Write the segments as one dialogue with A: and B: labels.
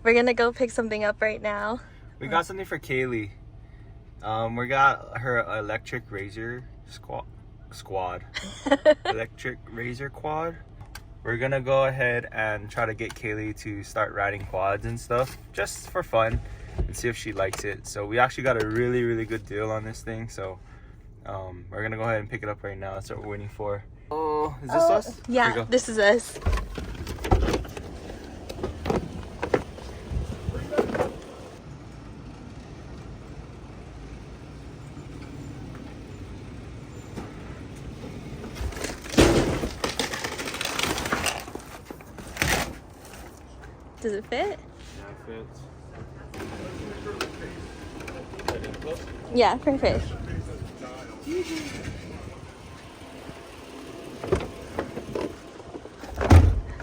A: We're gonna go pick something up right now.
B: We got something for Kaylee. We got her electric razor squad. Electric razor quad. We're gonna go ahead and try to get Kaylee to start riding quads and stuff, just for fun, and see if she likes it. So we actually got a really good deal on this thing. So we're gonna go ahead and pick it up right now. That's what we're waiting for. Oh, is this us?
A: Yeah, this is us. Does it fit?
B: Yeah, it fits.
A: Yeah, perfect.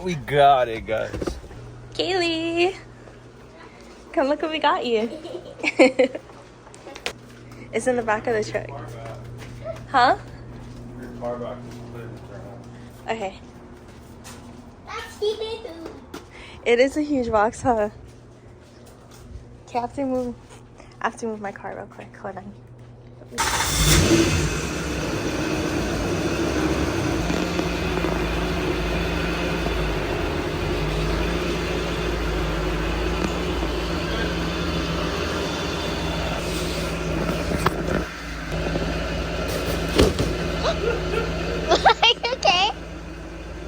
B: We got it, guys.
A: Kaylee, come look what we got you. It's in the back of the truck. Huh? Okay. It is a huge box, huh? Okay, I have to move my car real quick. Hold on. Are you okay?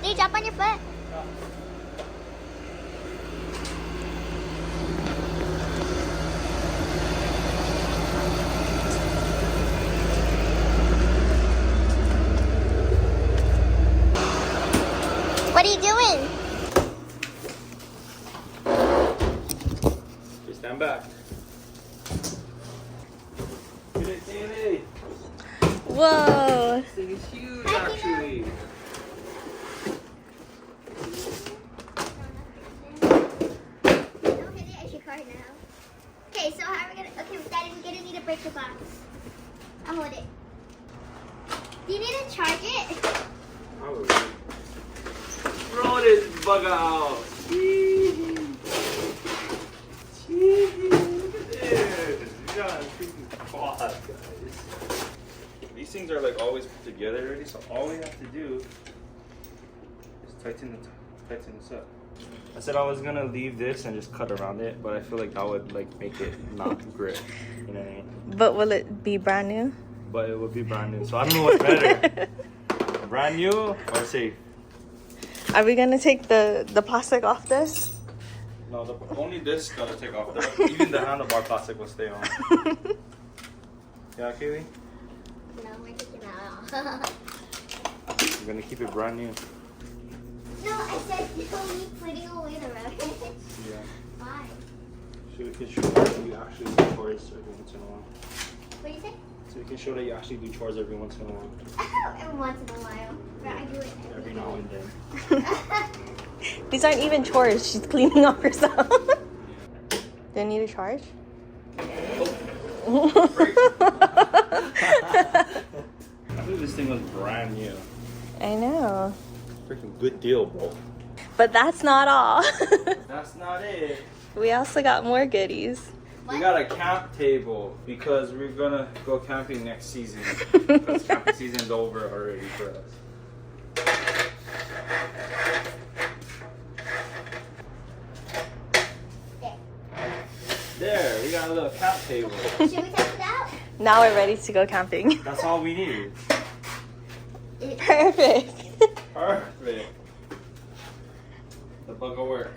A: Did you jump on your foot? What are you doing?
B: Just stand back. Get it, Kaylee.
A: Whoa.
B: This thing is huge, actually.
C: Okay, so how are we gonna? Okay, Daddy, we're gonna need to break the box. I'll hold it. Do you need to charge it?
B: Probably. Throw this bugger out. Look at this. We got a freaking quad, guys. These things are like always put together already, so all we have to do is tighten this up. I said I was gonna leave this and just cut around it, but I feel like that would like make it not grip. You know what I mean?
A: But will it be brand new?
B: But it would be brand new, so I don't know what's better. Brand new or safe?
A: Are we gonna take the plastic off this?
B: No, only this gotta take off. Even the handlebar plastic will stay on. Yeah, Kaylee?
C: No, we're taking that off.
B: I'm gonna keep it brand new.
C: No, I said no, me putting away the rubbish.
B: Yeah.
C: Why?
B: So we can show that you actually do chores every once in a while.
C: What do you say?
B: So we can show that you actually do chores every once in a while.
C: Every once in a while. But I do it
B: Every now and then.
A: These aren't even chores. She's cleaning up herself. Do I need a charge?
B: I knew this thing was brand new.
A: I know.
B: Freaking good deal, bro.
A: But that's not all.
B: That's not it.
A: We also got more goodies.
B: We got a camp table because we're gonna go camping next season. Because camping season's over already for us. There, we got a little camp table.
C: Should we test it out?
A: Now we're ready to go camping.
B: That's all we need.
A: Perfect.
B: Perfect. The bug will work.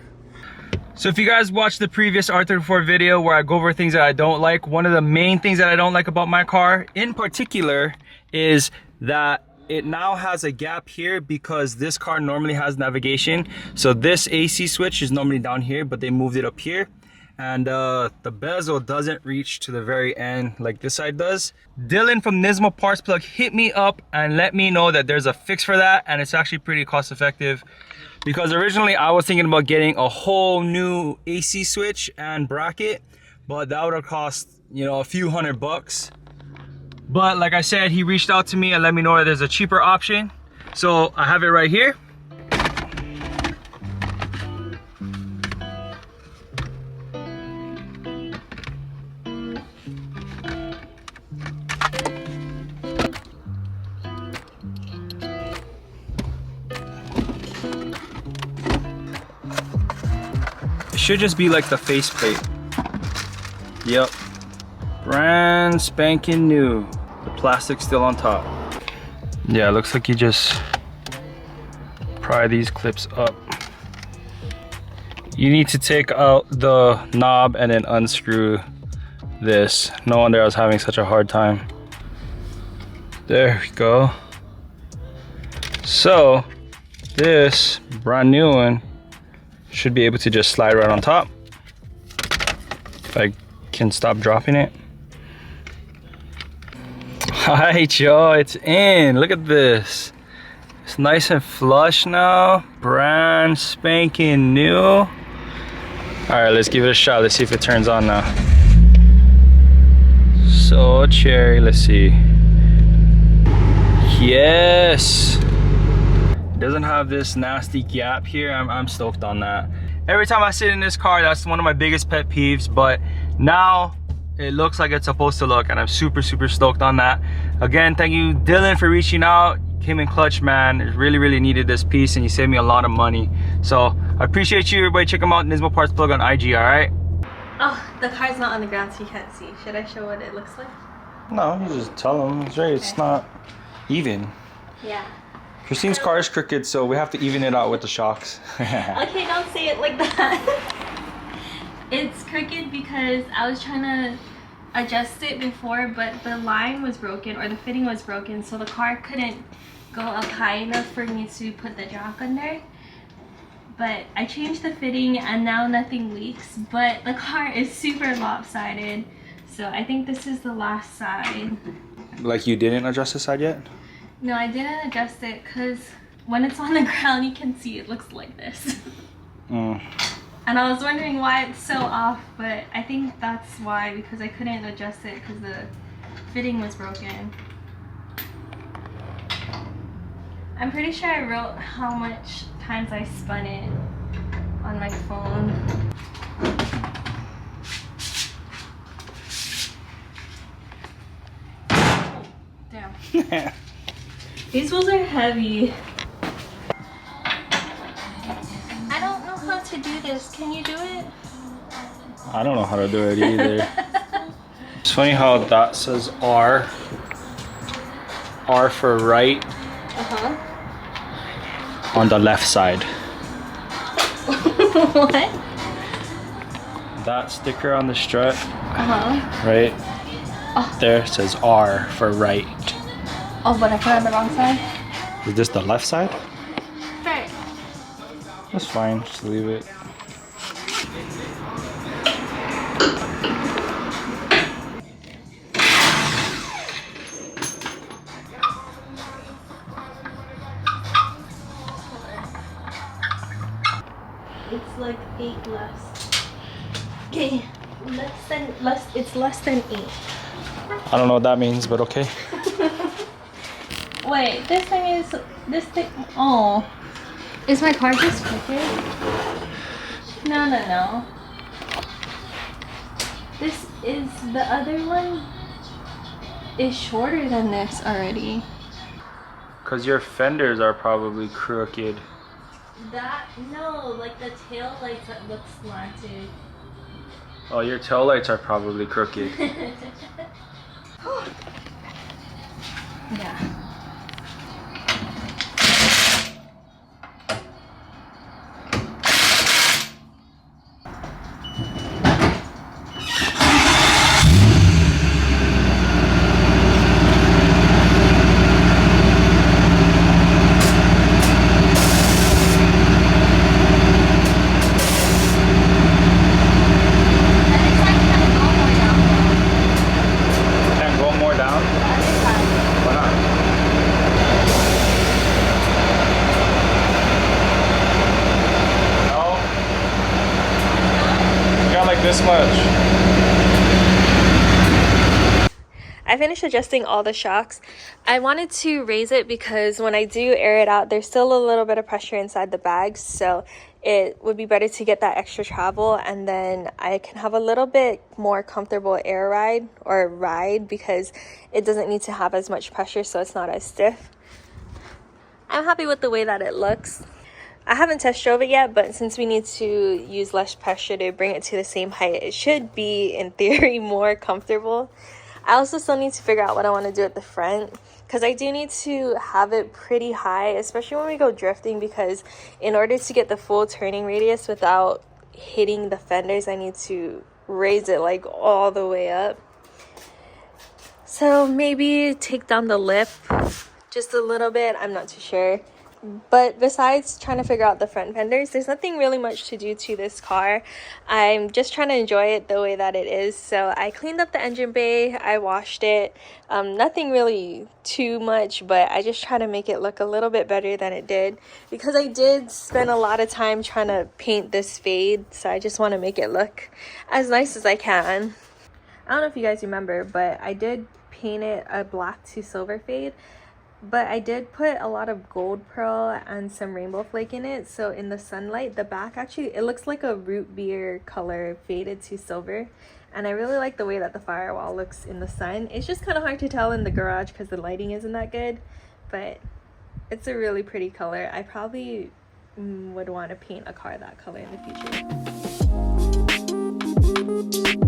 B: So if you guys watched the previous R34 video where I go over things that I don't like, one of the main things that I don't like about my car in particular is that it now has a gap here because this car normally has navigation. So this AC switch is normally down here, but they moved it up here. And the bezel doesn't reach to the very end like this side does. Dylan from Nismo Parts Plug hit me up and let me know that there's a fix for that, and it's actually pretty cost effective. Because originally I was thinking about getting a whole new AC switch and bracket, but that would have cost, you know, a few $100. But like I said, he reached out to me and let me know that there's a cheaper option. So I have it right here. should just be like the faceplate. Yep. Brand spanking new. The plastic's still on top. Yeah, it looks like you just pry these clips up. You need to take out the knob and then unscrew this. No wonder I was having such a hard time. There we go. So this brand new one should be able to just slide right on top. If I can stop dropping it. Alright, y'all, it's in. Look at this. It's nice and flush now. Brand spanking new. Alright, let's give it a shot. Let's see if it turns on now. So cherry, let's see. Yes. It doesn't have this nasty gap here. I'm stoked on that. Every time I sit in this car, that's one of my biggest pet peeves, but now it looks like it's supposed to look, and I'm super stoked on that. Again, thank you Dylan for reaching out. Came in clutch, man. It really needed this piece, and you saved me a lot of money. So I appreciate you, everybody. Check them out, Nismo Parts Plug on IG. All right.
A: Oh, the car's not on the ground, so you can't see. Should I show what it looks like?
B: No, you just tell them. It's right. It's not even.
A: Yeah.
B: Christine's car is crooked, so we have to even it out with the shocks.
A: Okay, don't say it like that. It's crooked because I was trying to adjust it before, but the line was broken, or the fitting was broken, so the car couldn't go up high enough for me to put the jack under. But I changed the fitting and now nothing leaks, but the car is super lopsided, so I think this is the last side.
B: Like you didn't adjust the side yet?
A: No, I didn't adjust it because when it's on the ground you can see it looks like this. And I was wondering why it's so off, but I think that's why, because I couldn't adjust it because the fitting was broken. I'm pretty sure I wrote how much times I spun it on my phone. Oh, damn. These wheels are heavy. I don't know how to do this. Can you do it?
B: I don't know how to do it either. It's funny how that says R. R for right. On the left side.
A: What?
B: That sticker on the strut. Right there says R for right.
A: Oh, but I put it on the wrong side?
B: Is this the left side?
A: Right.
B: That's fine, just leave it.
A: It's like 8 less. Okay, it's less than 8.
B: I don't know what that means, but okay.
A: Wait, this thing, oh. Is my car just crooked? No. This is, the other one is shorter than this already.
B: Because your fenders are probably crooked.
A: No, like the tail lights that look slanted.
B: Oh, your tail lights are probably crooked.
A: Yeah.
B: This much.
A: I finished adjusting all the shocks. I wanted to raise it because when I do air it out, there's still a little bit of pressure inside the bags, so it would be better to get that extra travel, and then I can have a little bit more comfortable air ride or ride because it doesn't need to have as much pressure, so it's not as stiff. I'm happy with the way that it looks. I haven't test drove it yet, but since we need to use less pressure to bring it to the same height, it should be, in theory, more comfortable. I also still need to figure out what I want to do at the front, because I do need to have it pretty high, especially when we go drifting, because in order to get the full turning radius without hitting the fenders, I need to raise it like all the way up. So maybe take down the lip just a little bit, I'm not too sure. But besides trying to figure out the front fenders, there's nothing really much to do to this car. I'm just trying to enjoy it the way that it is. So I cleaned up the engine bay, I washed it. Nothing really too much, but I just try to make it look a little bit better than it did, because I did spend a lot of time trying to paint this fade. So I just want to make it look as nice as I can. I don't know if you guys remember, but I did paint it a black to silver fade. But I did put a lot of gold pearl and some rainbow flake in it. So in the sunlight, the back actually, it looks like a root beer color faded to silver. And I really like the way that the firewall looks in the sun. It's just kind of hard to tell in the garage because the lighting isn't that good. But it's a really pretty color. I probably would want to paint a car that color in the future.